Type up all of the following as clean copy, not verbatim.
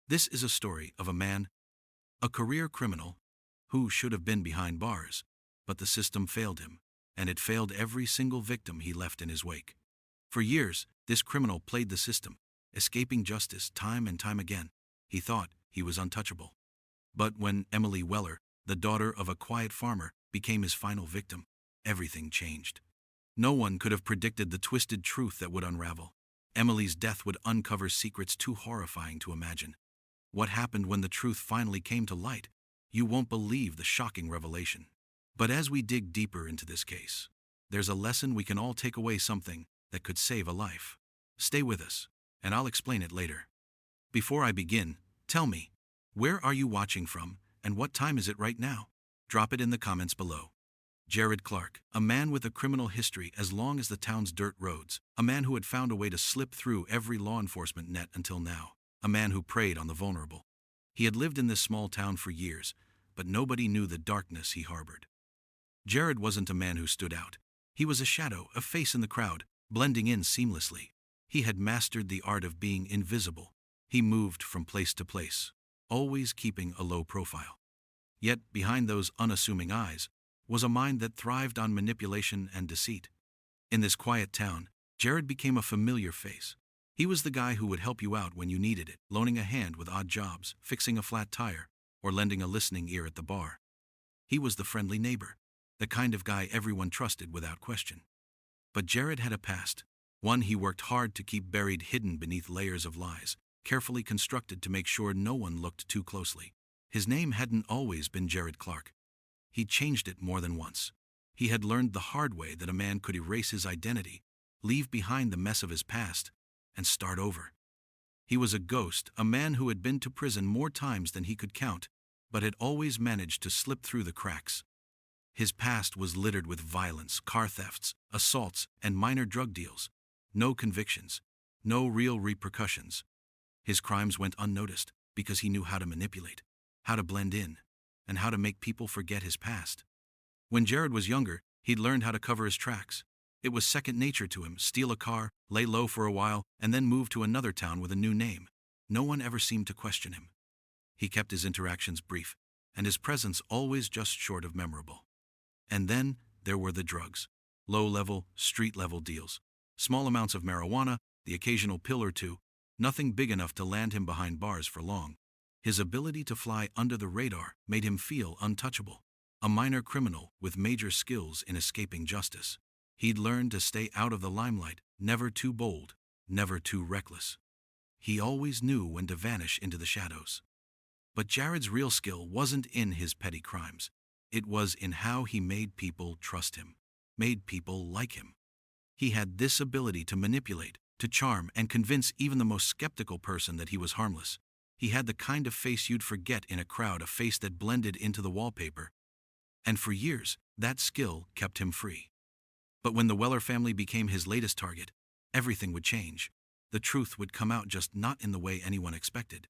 This is a story of a man, a career criminal, who should have been behind bars, but the system failed him, and it failed every single victim he left in his wake. For years, this criminal played the system, escaping justice time and time again. He thought he was untouchable. But when Emily Weller, the daughter of a quiet farmer, became his final victim, everything changed. No one could have predicted the twisted truth that would unravel. Emily's death would uncover secrets too horrifying to imagine. What happened when the truth finally came to light? You won't believe the shocking revelation. But as we dig deeper into this case, there's a lesson we can all take away, something that could save a life. Stay with us, and I'll explain it later. Before I begin, tell me, where are you watching from, and what time is it right now? Drop it in the comments below. Jared Clark, a man with a criminal history as long as the town's dirt roads, a man who had found a way to slip through every law enforcement net until now, a man who preyed on the vulnerable. He had lived in this small town for years, but nobody knew the darkness he harbored. Jared wasn't a man who stood out. He was a shadow, a face in the crowd, blending in seamlessly. He had mastered the art of being invisible. He moved from place to place, always keeping a low profile. Yet behind those unassuming eyes was a mind that thrived on manipulation and deceit. In this quiet town, Jared became a familiar face. He was the guy who would help you out when you needed it, loaning a hand with odd jobs, fixing a flat tire, or lending a listening ear at the bar. He was the friendly neighbor, the kind of guy everyone trusted without question. But Jared had a past, one he worked hard to keep buried, hidden beneath layers of lies, carefully constructed to make sure no one looked too closely. His name hadn't always been Jared Clark. He'd changed it more than once. He had learned the hard way that a man could erase his identity, leave behind the mess of his past, and start over. He was a ghost, a man who had been to prison more times than he could count, but had always managed to slip through the cracks. His past was littered with violence, car thefts, assaults, and minor drug deals. No convictions, no real repercussions. His crimes went unnoticed because he knew how to manipulate, how to blend in, and how to make people forget his past. When Jared was younger, he'd learned how to cover his tracks. It was second nature to him: steal a car, lay low for a while, and then move to another town with a new name. No one ever seemed to question him. He kept his interactions brief, and his presence always just short of memorable. And then there were the drugs. Low-level, street-level deals. Small amounts of marijuana, the occasional pill or two, nothing big enough to land him behind bars for long. His ability to fly under the radar made him feel untouchable. A minor criminal with major skills in escaping justice. He'd learned to stay out of the limelight, never too bold, never too reckless. He always knew when to vanish into the shadows. But Jared's real skill wasn't in his petty crimes. It was in how he made people trust him, made people like him. He had this ability to manipulate, to charm, and convince even the most skeptical person that he was harmless. He had the kind of face you'd forget in a crowd, a face that blended into the wallpaper. And for years, that skill kept him free. But when the Weller family became his latest target, everything would change. The truth would come out, just not in the way anyone expected.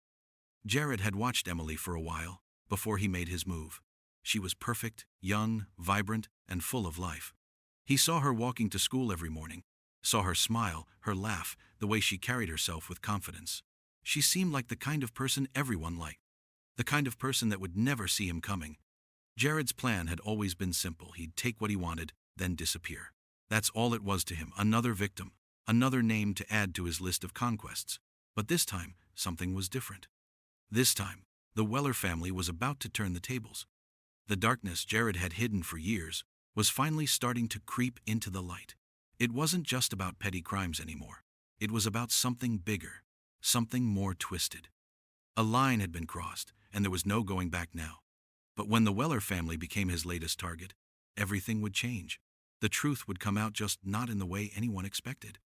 Jared had watched Emily for a while before he made his move. She was perfect, young, vibrant, and full of life. He saw her walking to school every morning, saw her smile, her laugh, the way she carried herself with confidence. She seemed like the kind of person everyone liked, the kind of person that would never see him coming. Jared's plan had always been simple. He'd take what he wanted, then disappear. That's all it was to him: another victim, another name to add to his list of conquests. But this time, something was different. This time, the Weller family was about to turn the tables. The darkness Jared had hidden for years was finally starting to creep into the light. It wasn't just about petty crimes anymore. It was about something bigger, something more twisted. A line had been crossed, and there was no going back now. But when the Weller family became his latest target, everything would change. The truth would come out, just not in the way anyone expected.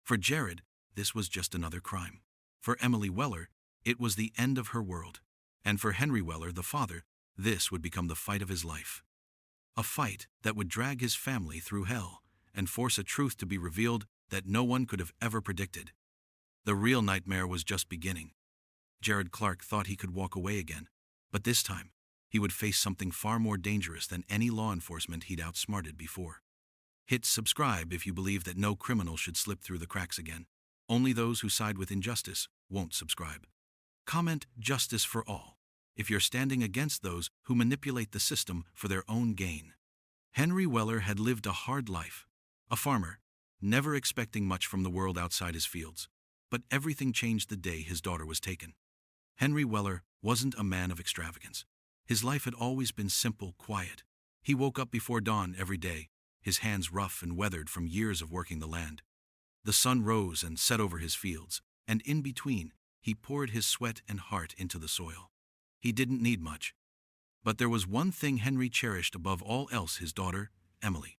For Jared, this was just another crime. For Emily Weller, it was the end of her world. And for Henry Weller, the father, this would become the fight of his life. A fight that would drag his family through hell and force a truth to be revealed that no one could have ever predicted. The real nightmare was just beginning. Jared Clark thought he could walk away again, but this time, he would face something far more dangerous than any law enforcement he'd outsmarted before. Hit subscribe if you believe that no criminal should slip through the cracks again. Only those who side with injustice won't subscribe. Comment justice for all if you're standing against those who manipulate the system for their own gain. Henry Weller had lived a hard life, a farmer, never expecting much from the world outside his fields. But everything changed the day his daughter was taken. Henry Weller wasn't a man of extravagance. His life had always been simple, quiet. He woke up before dawn every day, his hands rough and weathered from years of working the land. The sun rose and set over his fields, and in between, he poured his sweat and heart into the soil. He didn't need much. But there was one thing Henry cherished above all else: his daughter, Emily.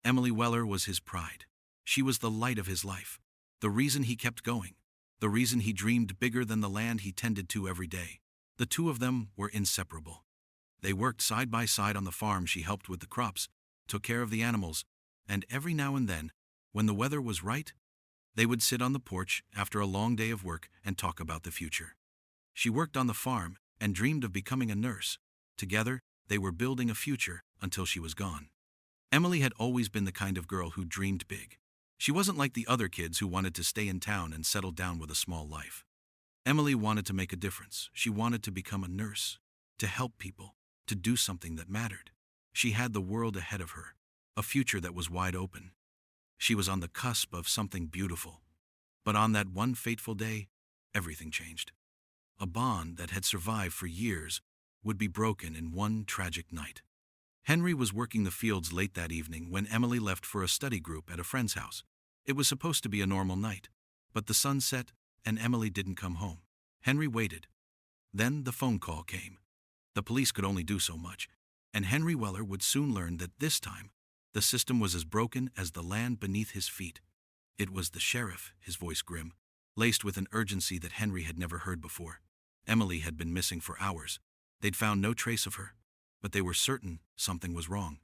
Emily Weller was his pride. She was the light of his life, the reason he kept going, the reason he dreamed bigger than the land he tended to every day. The two of them were inseparable. They worked side by side on the farm. She helped with the crops, took care of the animals, and every now and then, when the weather was right, they would sit on the porch after a long day of work and talk about the future. She worked on the farm and dreamed of becoming a nurse. Together, they were building a future until she was gone. Emily had always been the kind of girl who dreamed big. She wasn't like the other kids who wanted to stay in town and settle down with a small life. Emily wanted to make a difference. She wanted to become a nurse, to help people, to do something that mattered. She had the world ahead of her, a future that was wide open. She was on the cusp of something beautiful. But on that one fateful day, everything changed. A bond that had survived for years would be broken in one tragic night. Henry was working the fields late that evening when Emily left for a study group at a friend's house. It was supposed to be a normal night, but the sun set and Emily didn't come home. Henry waited. Then the phone call came. The police could only do so much, and Henry Weller would soon learn that this time, the system was as broken as the land beneath his feet. It was the sheriff, his voice grim, laced with an urgency that Henry had never heard before. Emily had been missing for hours. They'd found no trace of her, but they were certain something was wrong.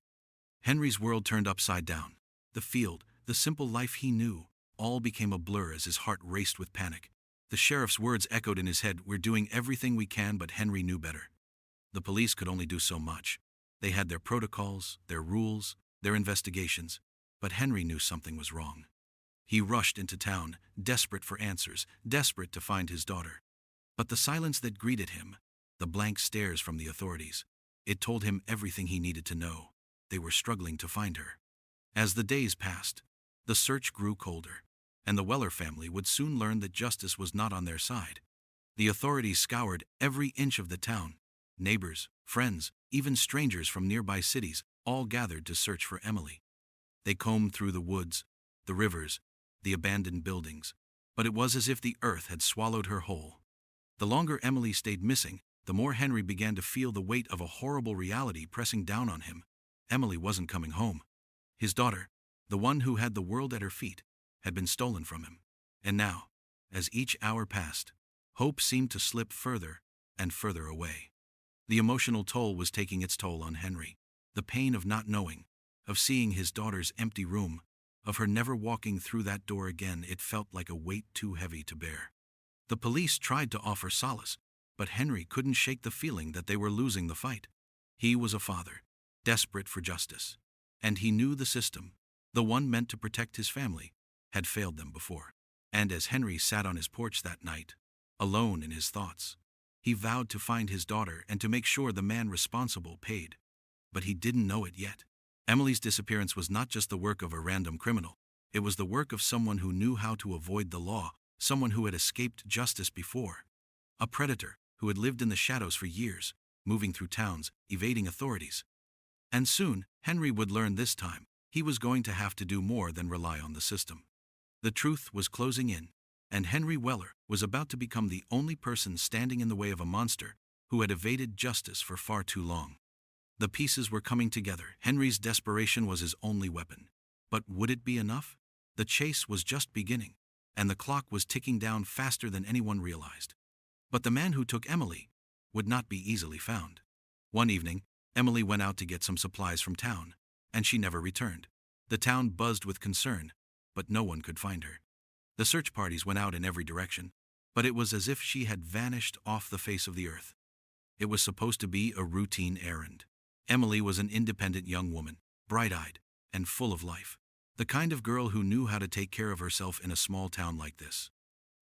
Henry's world turned upside down. The field, the simple life he knew, all became a blur as his heart raced with panic. The sheriff's words echoed in his head: "We're doing everything we can," but Henry knew better. The police could only do so much. They had their protocols, their rules, their investigations, but Henry knew something was wrong. He rushed into town, desperate for answers, desperate to find his daughter. But the silence that greeted him, the blank stares from the authorities, it told him everything he needed to know. They were struggling to find her. As the days passed, the search grew colder, and the Weller family would soon learn that justice was not on their side. The authorities scoured every inch of the town. Neighbors, friends, even strangers from nearby cities, all gathered to search for Emily. They combed through the woods, the rivers, the abandoned buildings, but it was as if the earth had swallowed her whole. The longer Emily stayed missing, the more Henry began to feel the weight of a horrible reality pressing down on him. Emily wasn't coming home. His daughter, the one who had the world at her feet, had been stolen from him. And now, as each hour passed, hope seemed to slip further and further away. The emotional toll was taking its toll on Henry. The pain of not knowing, of seeing his daughter's empty room, of her never walking through that door again, it felt like a weight too heavy to bear. The police tried to offer solace, but Henry couldn't shake the feeling that they were losing the fight. He was a father, desperate for justice, and he knew the system, the one meant to protect his family, had failed them before. And as Henry sat on his porch that night, alone in his thoughts, he vowed to find his daughter and to make sure the man responsible paid. But he didn't know it yet. Emily's disappearance was not just the work of a random criminal. It was the work of someone who knew how to avoid the law, someone who had escaped justice before. A predator who had lived in the shadows for years, moving through towns, evading authorities. And soon, Henry would learn this time, he was going to have to do more than rely on the system. The truth was closing in, and Henry Weller was about to become the only person standing in the way of a monster who had evaded justice for far too long. The pieces were coming together. Henry's desperation was his only weapon. But would it be enough? The chase was just beginning, and the clock was ticking down faster than anyone realized. But the man who took Emily would not be easily found. One evening, Emily went out to get some supplies from town, and she never returned. The town buzzed with concern, but no one could find her. The search parties went out in every direction, but it was as if she had vanished off the face of the earth. It was supposed to be a routine errand. Emily was an independent young woman, bright-eyed and full of life, the kind of girl who knew how to take care of herself in a small town like this.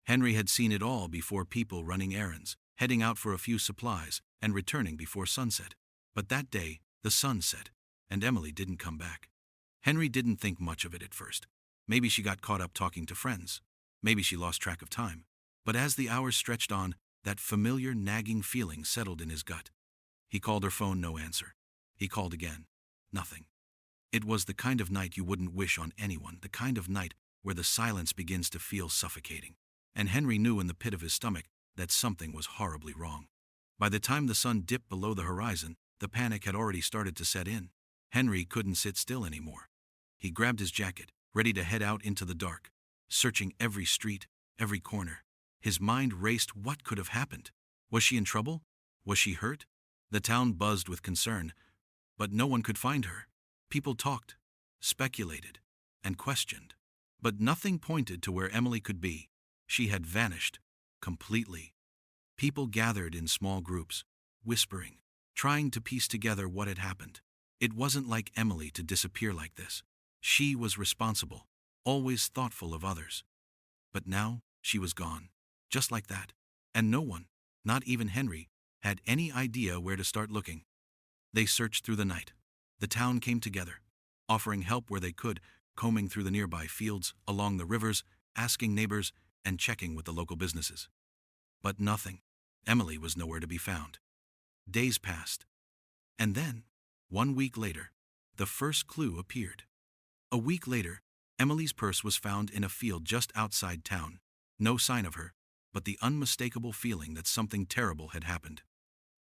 Henry had seen it all before: people running errands, heading out for a few supplies, and returning before sunset. But that day, the sun set, and Emily didn't come back. Henry didn't think much of it at first. Maybe she got caught up talking to friends. Maybe she lost track of time. But as the hours stretched on, that familiar nagging feeling settled in his gut. He called her phone, no answer. He called again. Nothing. It was the kind of night you wouldn't wish on anyone, the kind of night where the silence begins to feel suffocating. And Henry knew in the pit of his stomach that something was horribly wrong. By the time the sun dipped below the horizon, the panic had already started to set in. Henry couldn't sit still anymore. He grabbed his jacket, ready to head out into the dark, searching every street, every corner. His mind raced. What could have happened? Was she in trouble? Was she hurt? The town buzzed with concern, but no one could find her. People talked, speculated, and questioned. But nothing pointed to where Emily could be. She had vanished, completely. People gathered in small groups, whispering, trying to piece together what had happened. It wasn't like Emily to disappear like this. She was responsible, always thoughtful of others. But now, she was gone. Just like that. And no one, not even Henry, had any idea where to start looking. They searched through the night. The town came together, offering help where they could, combing through the nearby fields, along the rivers, asking neighbors, and checking with the local businesses. But nothing. Emily was nowhere to be found. Days passed. And then, 1 week later, the first clue appeared. A week later, Emily's purse was found in a field just outside town. No sign of her, but the unmistakable feeling that something terrible had happened.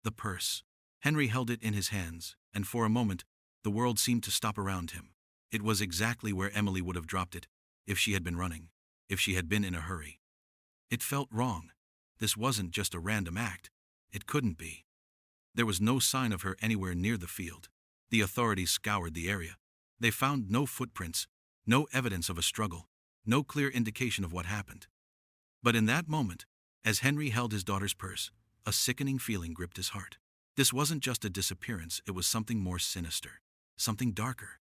The purse. Henry held it in his hands, and for a moment, the world seemed to stop around him. It was exactly where Emily would have dropped it, if she had been running, if she had been in a hurry. It felt wrong. This wasn't just a random act. It couldn't be. There was no sign of her anywhere near the field. The authorities scoured the area. They found no footprints, no evidence of a struggle, no clear indication of what happened. But in that moment, as Henry held his daughter's purse, a sickening feeling gripped his heart. This wasn't just a disappearance, it was something more sinister, something darker.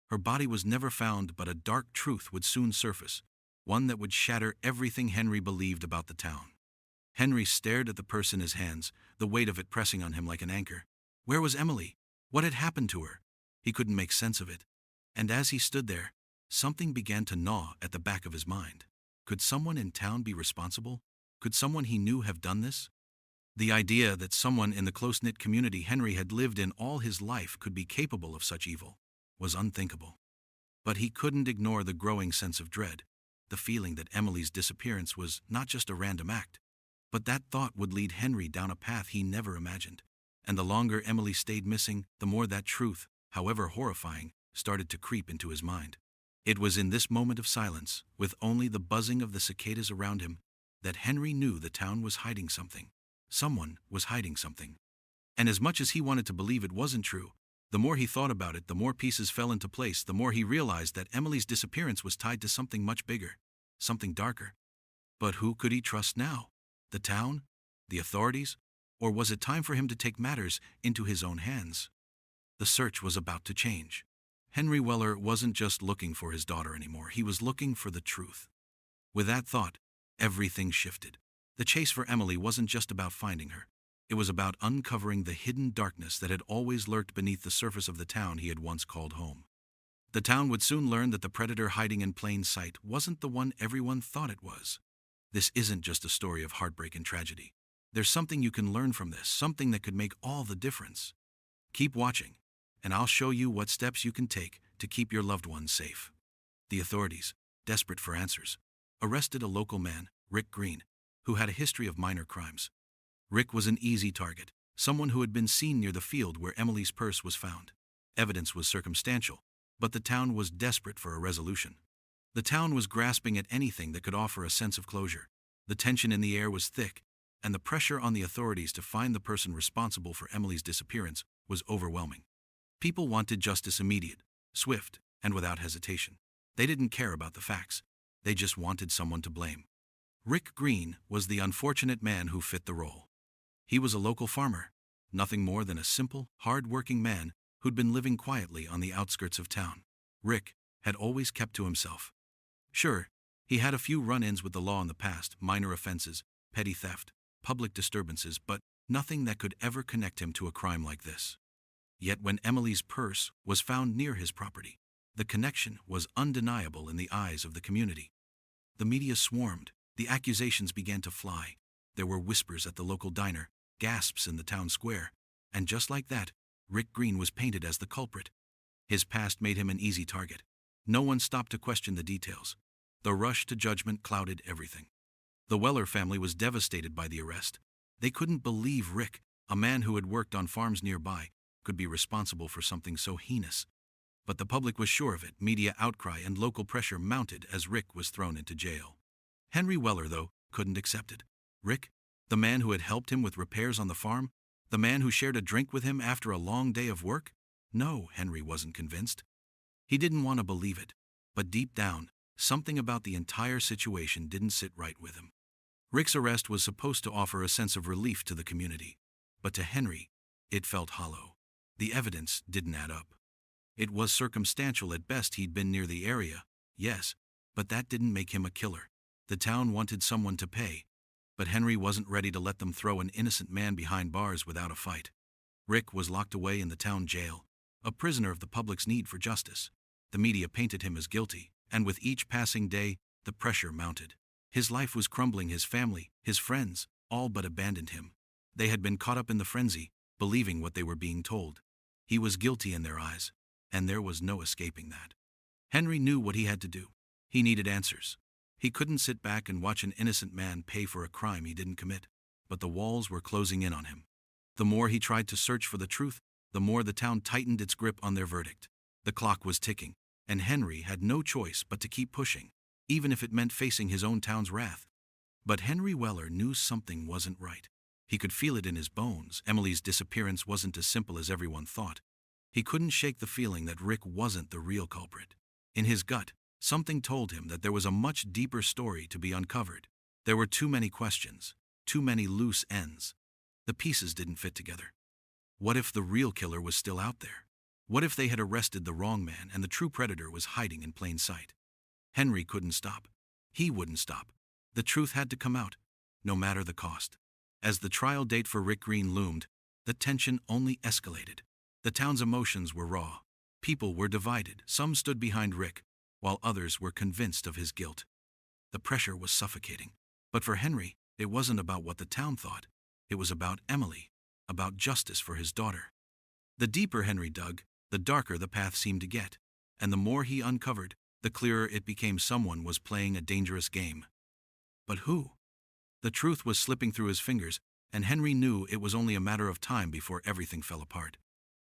Her body was never found, but a dark truth would soon surface, one that would shatter everything Henry believed about the town. Henry stared at the purse in his hands, the weight of it pressing on him like an anchor. Where was Emily? What had happened to her? He couldn't make sense of it. And as he stood there, something began to gnaw at the back of his mind. Could someone in town be responsible? Could someone he knew have done this? The idea that someone in the close-knit community Henry had lived in all his life could be capable of such evil was unthinkable. But he couldn't ignore the growing sense of dread, the feeling that Emily's disappearance was not just a random act, but that thought would lead Henry down a path he never imagined. And the longer Emily stayed missing, the more that truth, however horrifying, started to creep into his mind. It was in this moment of silence, with only the buzzing of the cicadas around him, that Henry knew the town was hiding something. Someone was hiding something. And as much as he wanted to believe it wasn't true, the more he thought about it, the more pieces fell into place, the more he realized that Emily's disappearance was tied to something much bigger, something darker. But who could he trust now? The town? The authorities? Or was it time for him to take matters into his own hands? The search was about to change. Henry Weller wasn't just looking for his daughter anymore, he was looking for the truth. With that thought, everything shifted. The chase for Emily wasn't just about finding her. It was about uncovering the hidden darkness that had always lurked beneath the surface of the town he had once called home. The town would soon learn that the predator hiding in plain sight wasn't the one everyone thought it was. This isn't just a story of heartbreak and tragedy. There's something you can learn from this, something that could make all the difference. Keep watching, and I'll show you what steps you can take to keep your loved ones safe. The authorities, desperate for answers, arrested a local man, Rick Green, who had a history of minor crimes. Rick was an easy target, someone who had been seen near the field where Emily's purse was found. Evidence was circumstantial, but the town was desperate for a resolution. The town was grasping at anything that could offer a sense of closure. The tension in the air was thick, and the pressure on the authorities to find the person responsible for Emily's disappearance was overwhelming. People wanted justice immediate, swift, and without hesitation. They didn't care about the facts. They just wanted someone to blame. Rick Green was the unfortunate man who fit the role. He was a local farmer, nothing more than a simple, hard-working man who'd been living quietly on the outskirts of town. Rick had always kept to himself. Sure, He had a few run-ins with the law in the past, minor offenses, petty theft, public disturbances, but nothing that could ever connect him to a crime like this. Yet when Emily's purse was found near his property, the connection was undeniable in the eyes of the community. The media swarmed, the accusations began to fly. There were whispers at the local diner, gasps in the town square, and just like that, Rick Green was painted as the culprit. His past made him an easy target. No one stopped to question the details. The rush to judgment clouded everything. The Weller family was devastated by the arrest. They couldn't believe Rick, a man who had worked on farms nearby, could be responsible for something so heinous. But the public was sure of it. Media outcry and local pressure mounted as Rick was thrown into jail. Henry Weller, though, couldn't accept it. Rick, the man who had helped him with repairs on the farm, the man who shared a drink with him after a long day of work? No, Henry wasn't convinced. He didn't want to believe it, but deep down, something about the entire situation didn't sit right with him. Rick's arrest was supposed to offer a sense of relief to the community, but to Henry, it felt hollow. The evidence didn't add up. It was circumstantial at best. He'd been near the area, yes, but that didn't make him a killer. The town wanted someone to pay, but Henry wasn't ready to let them throw an innocent man behind bars without a fight. Rick was locked away in the town jail, a prisoner of the public's need for justice. The media painted him as guilty, and with each passing day, the pressure mounted. His life was crumbling. His family, his friends, all but abandoned him. They had been caught up in the frenzy, believing what they were being told. He was guilty in their eyes, and there was no escaping that. Henry knew what he had to do. He needed answers. He couldn't sit back and watch an innocent man pay for a crime he didn't commit. But the walls were closing in on him. The more he tried to search for the truth, the more the town tightened its grip on their verdict. The clock was ticking, and Henry had no choice but to keep pushing, even if it meant facing his own town's wrath. But Henry Weller knew something wasn't right. He could feel it in his bones. Emily's disappearance wasn't as simple as everyone thought. He couldn't shake the feeling that Rick wasn't the real culprit. In his gut, something told him that there was a much deeper story to be uncovered. There were too many questions, too many loose ends. The pieces didn't fit together. What if the real killer was still out there? What if they had arrested the wrong man and the true predator was hiding in plain sight? Henry couldn't stop. He wouldn't stop. The truth had to come out, no matter the cost. As the trial date for Rick Green loomed, the tension only escalated. The town's emotions were raw. People were divided. Some stood behind Rick, while others were convinced of his guilt. The pressure was suffocating. But for Henry, it wasn't about what the town thought. It was about Emily, about justice for his daughter. The deeper Henry dug, the darker the path seemed to get, and the more he uncovered, the clearer it became someone was playing a dangerous game. But who? The truth was slipping through his fingers, and Henry knew it was only a matter of time before everything fell apart.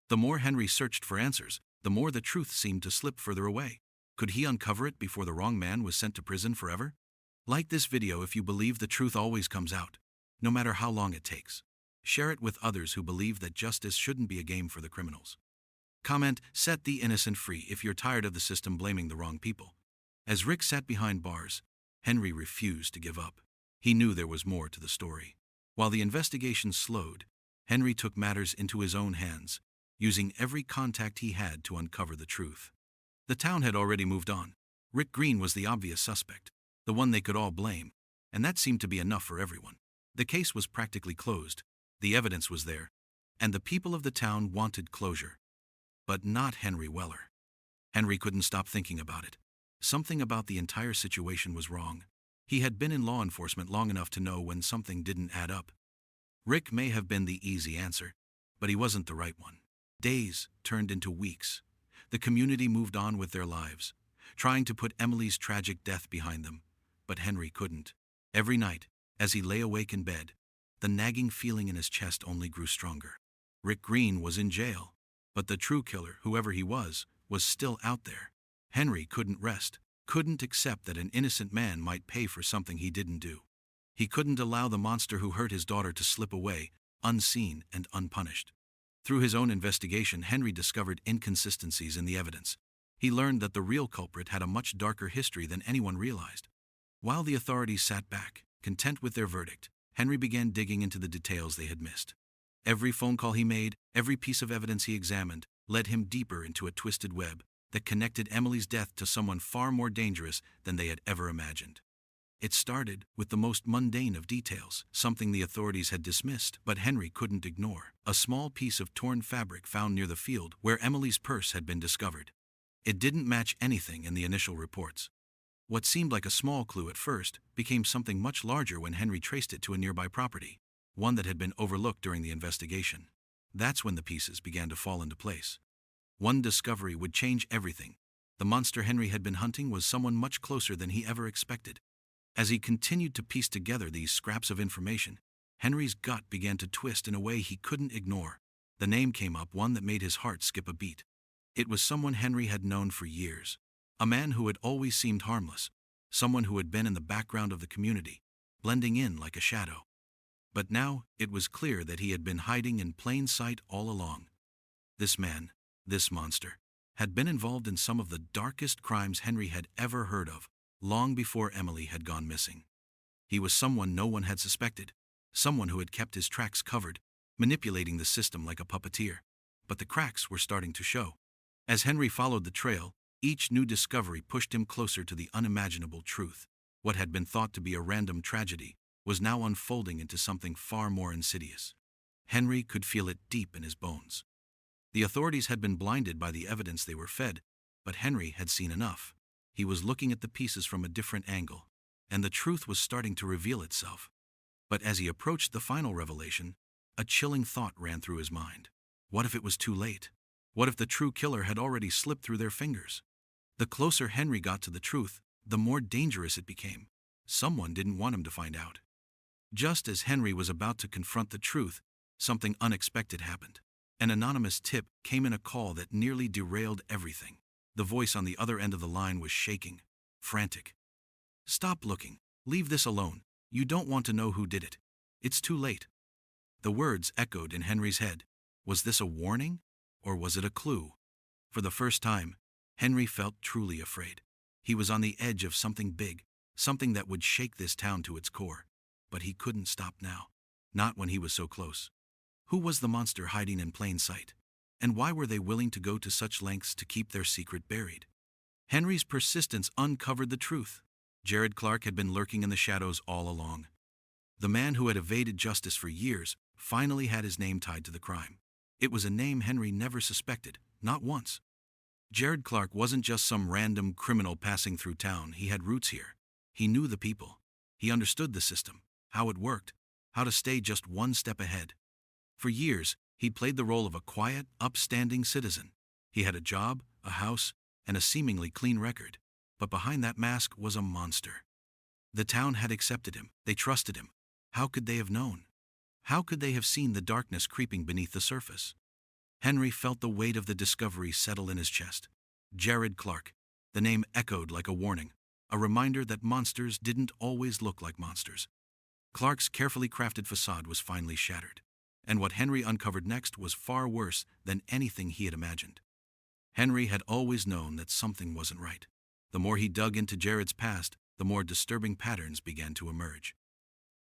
The more Henry searched for answers, the more the truth seemed to slip further away. Could he uncover it before the wrong man was sent to prison forever? Like this video if you believe the truth always comes out, no matter how long it takes. Share it with others who believe that justice shouldn't be a game for the criminals. Comment, set the innocent free if you're tired of the system blaming the wrong people. As Rick sat behind bars, Henry refused to give up. He knew there was more to the story. While the investigation slowed, Henry took matters into his own hands, using every contact he had to uncover the truth. The town had already moved on. Rick Green was the obvious suspect, the one they could all blame, and that seemed to be enough for everyone. The case was practically closed, the evidence was there, and the people of the town wanted closure. But not Henry Weller. Henry couldn't stop thinking about it. Something about the entire situation was wrong. He had been in law enforcement long enough to know when something didn't add up. Rick may have been the easy answer, but he wasn't the right one. Days turned into weeks. The community moved on with their lives, trying to put Emily's tragic death behind them, but Henry couldn't. Every night, as he lay awake in bed, the nagging feeling in his chest only grew stronger. Rick Green was in jail, but the true killer, whoever he was still out there. Henry couldn't rest, couldn't accept that an innocent man might pay for something he didn't do. He couldn't allow the monster who hurt his daughter to slip away, unseen and unpunished. Through his own investigation, Henry discovered inconsistencies in the evidence. He learned that the real culprit had a much darker history than anyone realized. While the authorities sat back, content with their verdict, Henry began digging into the details they had missed. Every phone call he made, every piece of evidence he examined, led him deeper into a twisted web that connected Emily's death to someone far more dangerous than they had ever imagined. It started with the most mundane of details, something the authorities had dismissed, but Henry couldn't ignore: a small piece of torn fabric found near the field where Emily's purse had been discovered. It didn't match anything in the initial reports. What seemed like a small clue at first became something much larger when Henry traced it to a nearby property, one that had been overlooked during the investigation. That's when the pieces began to fall into place. One discovery would change everything. The monster Henry had been hunting was someone much closer than he ever expected. As he continued to piece together these scraps of information, Henry's gut began to twist in a way he couldn't ignore. The name came up, one that made his heart skip a beat. It was someone Henry had known for years. A man who had always seemed harmless. Someone who had been in the background of the community, blending in like a shadow. But now, it was clear that he had been hiding in plain sight all along. This man, this monster, had been involved in some of the darkest crimes Henry had ever heard of, long before Emily had gone missing. He was someone no one had suspected, someone who had kept his tracks covered, manipulating the system like a puppeteer. But the cracks were starting to show. As Henry followed the trail, each new discovery pushed him closer to the unimaginable truth. What had been thought to be a random tragedy was now unfolding into something far more insidious. Henry could feel it deep in his bones. The authorities had been blinded by the evidence they were fed, but Henry had seen enough. He was looking at the pieces from a different angle, and the truth was starting to reveal itself. But as he approached the final revelation, a chilling thought ran through his mind. What if it was too late? What if the true killer had already slipped through their fingers? The closer Henry got to the truth, the more dangerous it became. Someone didn't want him to find out. Just as Henry was about to confront the truth, something unexpected happened. An anonymous tip came in, a call that nearly derailed everything. The voice on the other end of the line was shaking, frantic. "Stop looking. Leave this alone. You don't want to know who did it. It's too late." The words echoed in Henry's head. Was this a warning? Or was it a clue? For the first time, Henry felt truly afraid. He was on the edge of something big, something that would shake this town to its core. But he couldn't stop now. Not when he was so close. Who was the monster hiding in plain sight? And why were they willing to go to such lengths to keep their secret buried? Henry's persistence uncovered the truth. Jared Clark had been lurking in the shadows all along. The man who had evaded justice for years finally had his name tied to the crime. It was a name Henry never suspected, not once. Jared Clark wasn't just some random criminal passing through town. He had roots here. He knew the people. He understood the system, how it worked, how to stay just one step ahead. For years, he'd played the role of a quiet, upstanding citizen. He had a job, a house, and a seemingly clean record. But behind that mask was a monster. The town had accepted him. They trusted him. How could they have known? How could they have seen the darkness creeping beneath the surface? Henry felt the weight of the discovery settle in his chest. Jared Clark. The name echoed like a warning, a reminder that monsters didn't always look like monsters. Clark's carefully crafted facade was finally shattered. And what Henry uncovered next was far worse than anything he had imagined. Henry had always known that something wasn't right. The more he dug into Jared's past, the more disturbing patterns began to emerge.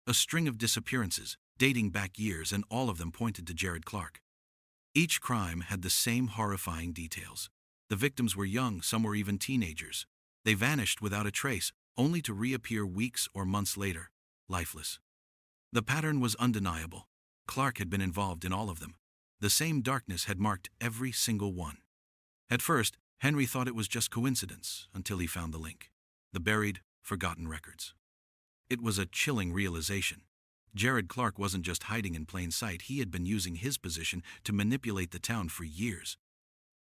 A string of disappearances, dating back years, and all of them pointed to Jared Clark. Each crime had the same horrifying details. The victims were young, some were even teenagers. They vanished without a trace, only to reappear weeks or months later, lifeless. The pattern was undeniable. Clark had been involved in all of them. The same darkness had marked every single one. At first, Henry thought it was just coincidence, until he found the link. The buried, forgotten records. It was a chilling realization. Jared Clark wasn't just hiding in plain sight. He had been using his position to manipulate the town for years.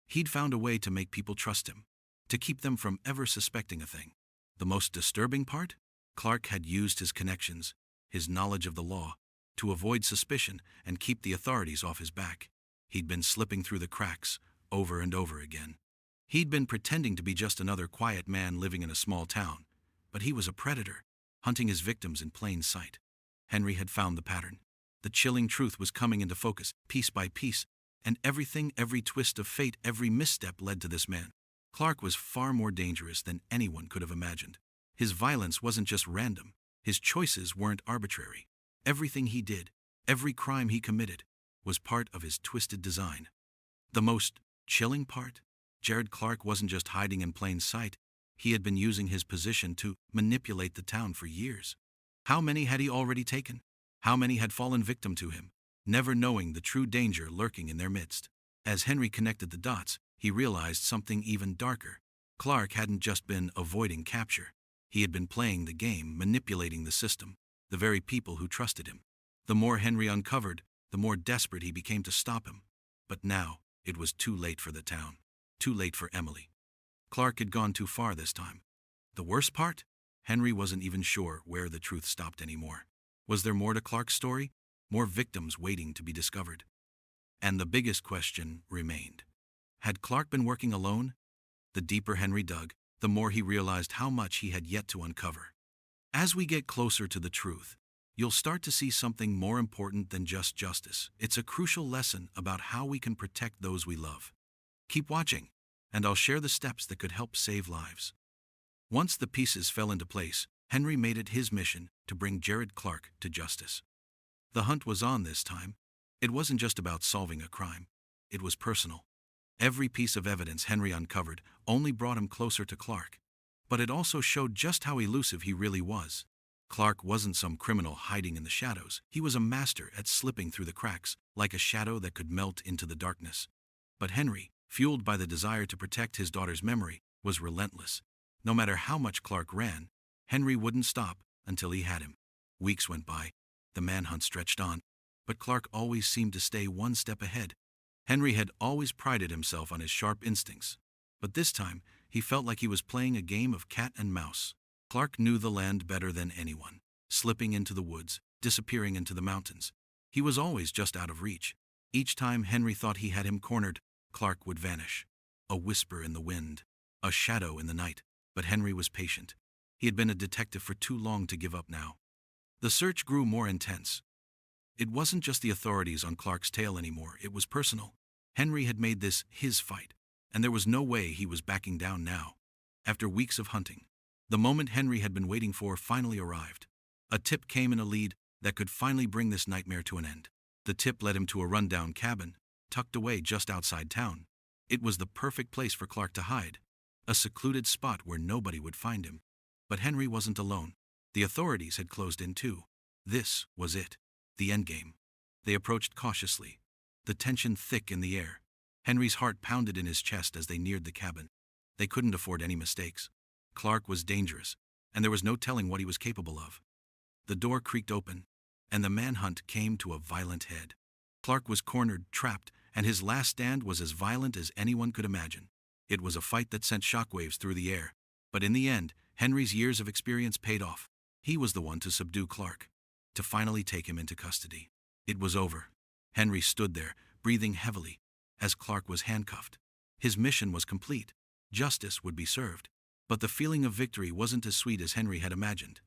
He'd found a way to make people trust him, to keep them from ever suspecting a thing. The most disturbing part? Clark had used his connections, his knowledge of the law, to avoid suspicion and keep the authorities off his back. He'd been slipping through the cracks, over and over again. He'd been pretending to be just another quiet man living in a small town, but he was a predator, hunting his victims in plain sight. Henry had found the pattern. The chilling truth was coming into focus, piece by piece, and every twist of fate, every misstep led to this man. Clark was far more dangerous than anyone could have imagined. His violence wasn't just random. His choices weren't arbitrary. Everything he did, every crime he committed, was part of his twisted design. The most chilling part? Jared Clark wasn't just hiding in plain sight, he had been using his position to manipulate the town for years. How many had he already taken? How many had fallen victim to him, never knowing the true danger lurking in their midst? As Henry connected the dots, he realized something even darker. Clark hadn't just been avoiding capture. He had been playing the game, manipulating the system, the very people who trusted him. The more Henry uncovered, the more desperate he became to stop him. But now, it was too late for the town. Too late for Emily. Clark had gone too far this time. The worst part? Henry wasn't even sure where the truth stopped anymore. Was there more to Clark's story? More victims waiting to be discovered? And the biggest question remained. Had Clark been working alone? The deeper Henry dug, the more he realized how much he had yet to uncover. As we get closer to the truth, you'll start to see something more important than just justice. It's a crucial lesson about how we can protect those we love. Keep watching, and I'll share the steps that could help save lives. Once the pieces fell into place, Henry made it his mission to bring Jared Clark to justice. The hunt was on this time. It wasn't just about solving a crime. It was personal. Every piece of evidence Henry uncovered only brought him closer to Clark. But it also showed just how elusive he really was. Clark wasn't some criminal hiding in the shadows. He was a master at slipping through the cracks, like a shadow that could melt into the darkness. But Henry, fueled by the desire to protect his daughter's memory, was relentless. No matter how much Clark ran, Henry wouldn't stop until he had him. Weeks went by. The manhunt stretched on. But Clark always seemed to stay one step ahead. Henry had always prided himself on his sharp instincts. But this time, he felt like he was playing a game of cat and mouse. Clark knew the land better than anyone, slipping into the woods, disappearing into the mountains. He was always just out of reach. Each time Henry thought he had him cornered, Clark would vanish. A whisper in the wind, a shadow in the night. But Henry was patient. He had been a detective for too long to give up now. The search grew more intense. It wasn't just the authorities on Clark's tail anymore, it was personal. Henry had made this his fight, and there was no way he was backing down now. After weeks of hunting, the moment Henry had been waiting for finally arrived. A tip came in a lead that could finally bring this nightmare to an end. The tip led him to a rundown cabin, tucked away just outside town. It was the perfect place for Clark to hide, a secluded spot where nobody would find him. But Henry wasn't alone. The authorities had closed in too. This was it, the endgame. They approached cautiously, the tension thick in the air. Henry's heart pounded in his chest as they neared the cabin. They couldn't afford any mistakes. Clark was dangerous, and there was no telling what he was capable of. The door creaked open, and the manhunt came to a violent head. Clark was cornered, trapped, and his last stand was as violent as anyone could imagine. It was a fight that sent shockwaves through the air. But in the end, Henry's years of experience paid off. He was the one to subdue Clark, to finally take him into custody. It was over. Henry stood there, breathing heavily, as Clark was handcuffed. His mission was complete. Justice would be served. But the feeling of victory wasn't as sweet as Henry had imagined.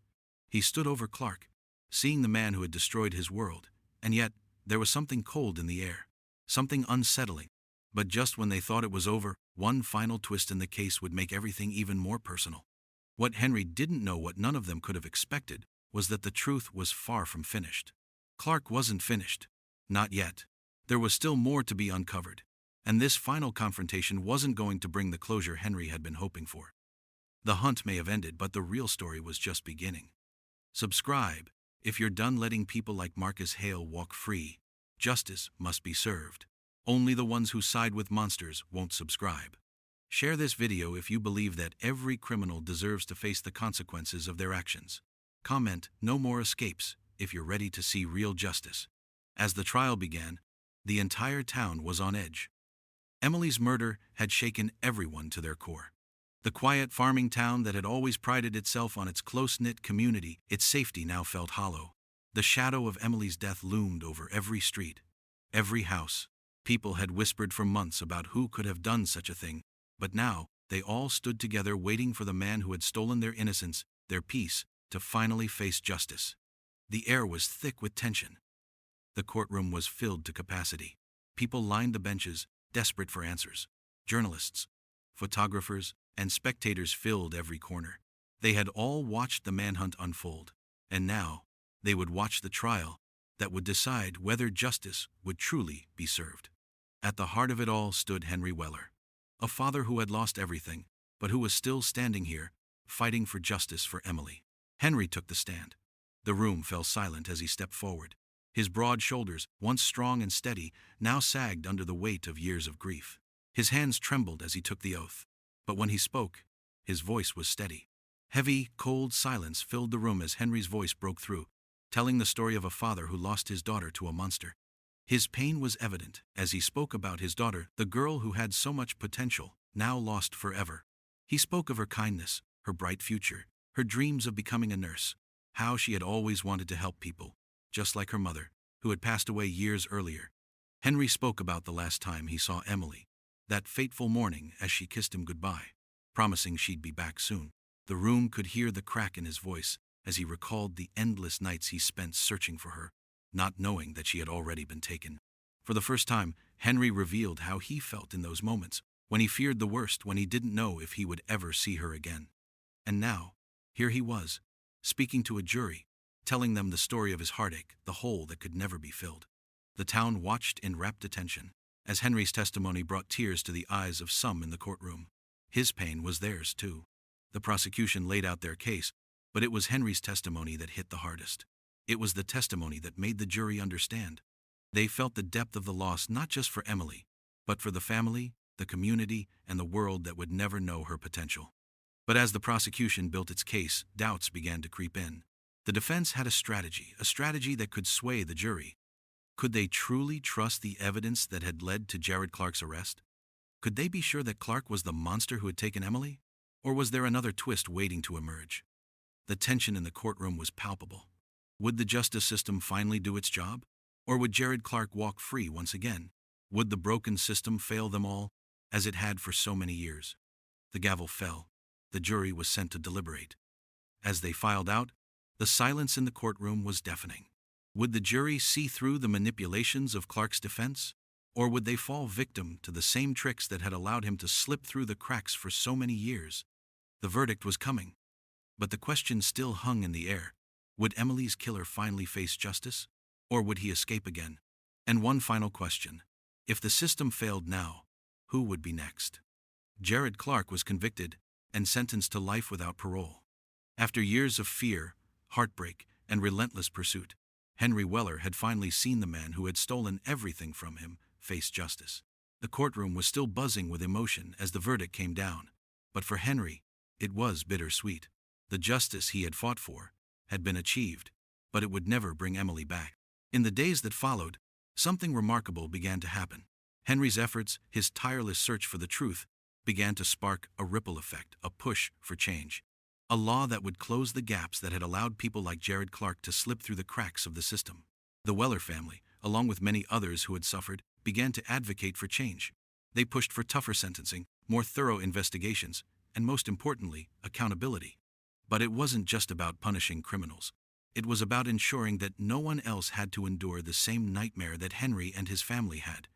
He stood over Clark, seeing the man who had destroyed his world, and yet there was something cold in the air, something unsettling. But just when they thought it was over, one final twist in the case would make everything even more personal. What Henry didn't know, what none of them could have expected, was that the truth was far from finished. Clark wasn't finished. Not yet. There was still more to be uncovered. And this final confrontation wasn't going to bring the closure Henry had been hoping for. The hunt may have ended, but the real story was just beginning. Subscribe if you're done letting people like Marcus Hale walk free. Justice must be served. Only the ones who side with monsters won't subscribe. Share this video if you believe that every criminal deserves to face the consequences of their actions. Comment, "No more escapes," if you're ready to see real justice. As the trial began, the entire town was on edge. Emily's murder had shaken everyone to their core. The quiet farming town that had always prided itself on its close-knit community, its safety now felt hollow. The shadow of Emily's death loomed over every street, every house. People had whispered for months about who could have done such a thing, but now they all stood together waiting for the man who had stolen their innocence, their peace, to finally face justice. The air was thick with tension. The courtroom was filled to capacity. People lined the benches, desperate for answers. Journalists, photographers, and spectators filled every corner. They had all watched the manhunt unfold, and now they would watch the trial that would decide whether justice would truly be served. At the heart of it all stood Henry Weller, A father who had lost everything, but who was still standing here, fighting for justice for Emily. Henry took the stand. The room fell silent as he stepped forward. His broad shoulders, once strong and steady, now sagged under the weight of years of grief. His hands trembled as he took the oath. But when he spoke, his voice was steady. Heavy, cold silence filled the room as Henry's voice broke through, telling the story of a father who lost his daughter to a monster. His pain was evident as he spoke about his daughter, the girl who had so much potential, now lost forever. He spoke of her kindness, her bright future, her dreams of becoming a nurse, how she had always wanted to help people, just like her mother, who had passed away years earlier. Henry spoke about the last time he saw Emily, that fateful morning as she kissed him goodbye, promising she'd be back soon. The room could hear the crack in his voice as he recalled the endless nights he spent searching for her, not knowing that she had already been taken. For the first time, Henry revealed how he felt in those moments, when he feared the worst, when he didn't know if he would ever see her again. And now, here he was, speaking to a jury, telling them the story of his heartache, the hole that could never be filled. The town watched in rapt attention, as Henry's testimony brought tears to the eyes of some in the courtroom. His pain was theirs, too. The prosecution laid out their case, but it was Henry's testimony that hit the hardest. It was the testimony that made the jury understand. They felt the depth of the loss not just for Emily, but for the family, the community, and the world that would never know her potential. But as the prosecution built its case, doubts began to creep in. The defense had a strategy that could sway the jury. Could they truly trust the evidence that had led to Jared Clark's arrest? Could they be sure that Clark was the monster who had taken Emily? Or was there another twist waiting to emerge? The tension in the courtroom was palpable. Would the justice system finally do its job? Or would Jared Clark walk free once again? Would the broken system fail them all, as it had for so many years? The gavel fell. The jury was sent to deliberate. As they filed out, the silence in the courtroom was deafening. Would the jury see through the manipulations of Clark's defense? Or would they fall victim to the same tricks that had allowed him to slip through the cracks for so many years? The verdict was coming, but the question still hung in the air. Would Emily's killer finally face justice? Or would he escape again? And one final question. If the system failed now, who would be next? Jared Clark was convicted and sentenced to life without parole. After years of fear, heartbreak, and relentless pursuit, Henry Weller had finally seen the man who had stolen everything from him face justice. The courtroom was still buzzing with emotion as the verdict came down, but for Henry, it was bittersweet. The justice he had fought for had been achieved, but it would never bring Emily back. In the days that followed, something remarkable began to happen. Henry's efforts, his tireless search for the truth, began to spark a ripple effect, a push for change. A law that would close the gaps that had allowed people like Jared Clark to slip through the cracks of the system. The Weller family, along with many others who had suffered, began to advocate for change. They pushed for tougher sentencing, more thorough investigations, and most importantly, accountability. But it wasn't just about punishing criminals. It was about ensuring that no one else had to endure the same nightmare that Henry and his family had.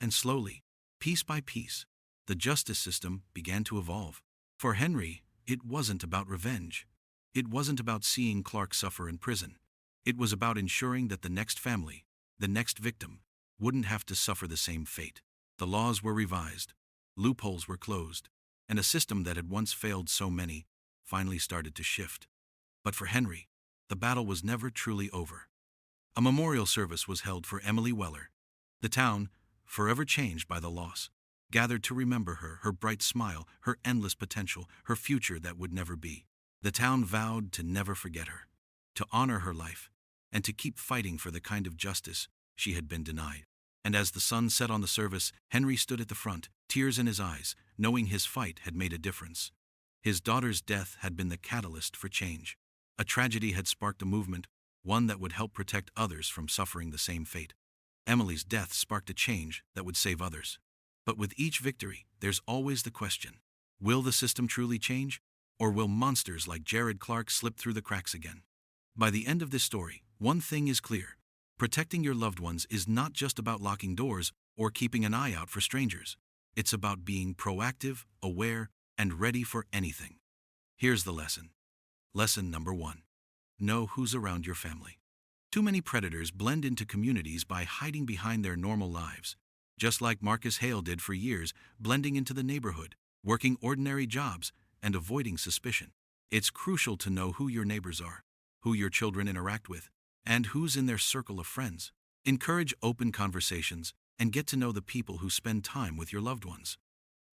And slowly, piece by piece, the justice system began to evolve. For Henry, it wasn't about revenge. It wasn't about seeing Clark suffer in prison. It was about ensuring that the next family, the next victim, wouldn't have to suffer the same fate. The laws were revised, loopholes were closed, and a system that had once failed so many finally started to shift. But for Henry, the battle was never truly over. A memorial service was held for Emily Weller. The town, forever changed by the loss, gathered to remember her, her bright smile, her endless potential, her future that would never be. The town vowed to never forget her, to honor her life, and to keep fighting for the kind of justice she had been denied. And as the sun set on the service, Henry stood at the front, tears in his eyes, knowing his fight had made a difference. His daughter's death had been the catalyst for change. A tragedy had sparked a movement, one that would help protect others from suffering the same fate. Emily's death sparked a change that would save others. But with each victory, there's always the question, will the system truly change? Or will monsters like Jared Clark slip through the cracks again? By the end of this story, one thing is clear. Protecting your loved ones is not just about locking doors or keeping an eye out for strangers. It's about being proactive, aware, and ready for anything. Here's the lesson. Lesson number 1. Know who's around your family. Too many predators blend into communities by hiding behind their normal lives, just like Marcus Hale did for years, blending into the neighborhood, working ordinary jobs, and avoiding suspicion. It's crucial to know who your neighbors are, who your children interact with, and who's in their circle of friends. Encourage open conversations and get to know the people who spend time with your loved ones.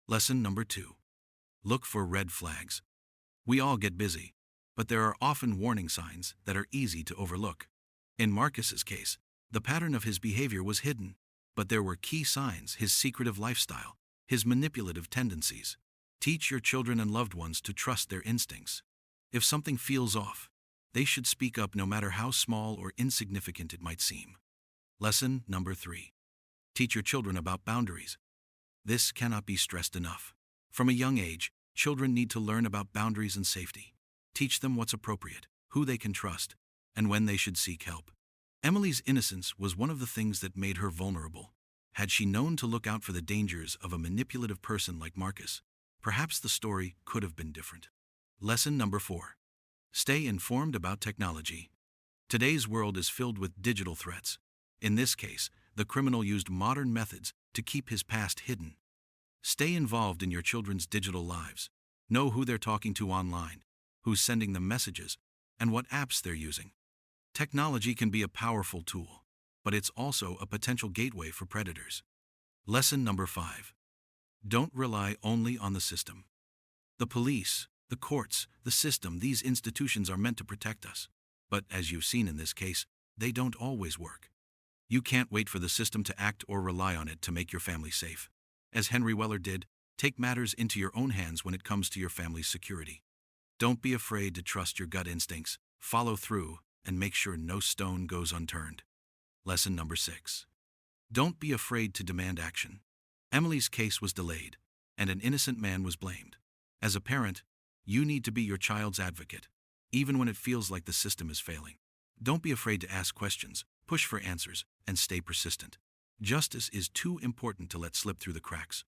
Lesson number 2. Look for red flags. We all get busy, but there are often warning signs that are easy to overlook. In Marcus's case, the pattern of his behavior was hidden, but there were key signs: his secretive lifestyle, his manipulative tendencies. Teach your children and loved ones to trust their instincts. If something feels off, they should speak up no matter how small or insignificant it might seem. Lesson number 3. Teach your children about boundaries. This cannot be stressed enough. From a young age, children need to learn about boundaries and safety. Teach them what's appropriate, who they can trust, and when they should seek help. Emily's innocence was one of the things that made her vulnerable. Had she known to look out for the dangers of a manipulative person like Marcus, perhaps the story could have been different. Lesson number 4. Stay informed about technology. Today's world is filled with digital threats. In this case, the criminal used modern methods to keep his past hidden. Stay involved in your children's digital lives. Know who they're talking to online, who's sending them messages, and what apps they're using. Technology can be a powerful tool, but it's also a potential gateway for predators. Lesson number 5. Don't rely only on the system. The police, the courts, the system, these institutions are meant to protect us. But as you've seen in this case, they don't always work. You can't wait for the system to act or rely on it to make your family safe. As Henry Weller did, take matters into your own hands when it comes to your family's security. Don't be afraid to trust your gut instincts, follow through, and make sure no stone goes unturned. Lesson number 6. Don't be afraid to demand action. Emily's case was delayed, and an innocent man was blamed. As a parent, you need to be your child's advocate, even when it feels like the system is failing. Don't be afraid to ask questions, push for answers, and stay persistent. Justice is too important to let slip through the cracks.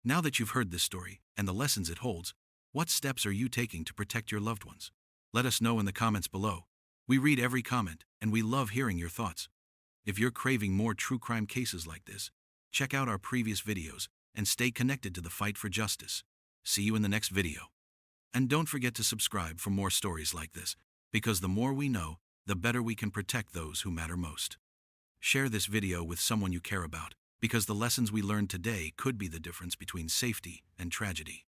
Now that you've heard this story and the lessons it holds, what steps are you taking to protect your loved ones? Let us know in the comments below. We read every comment, and we love hearing your thoughts. If you're craving more true crime cases like this, check out our previous videos and stay connected to the fight for justice. See you in the next video. And don't forget to subscribe for more stories like this, because the more we know, the better we can protect those who matter most. Share this video with someone you care about, because the lessons we learned today could be the difference between safety and tragedy.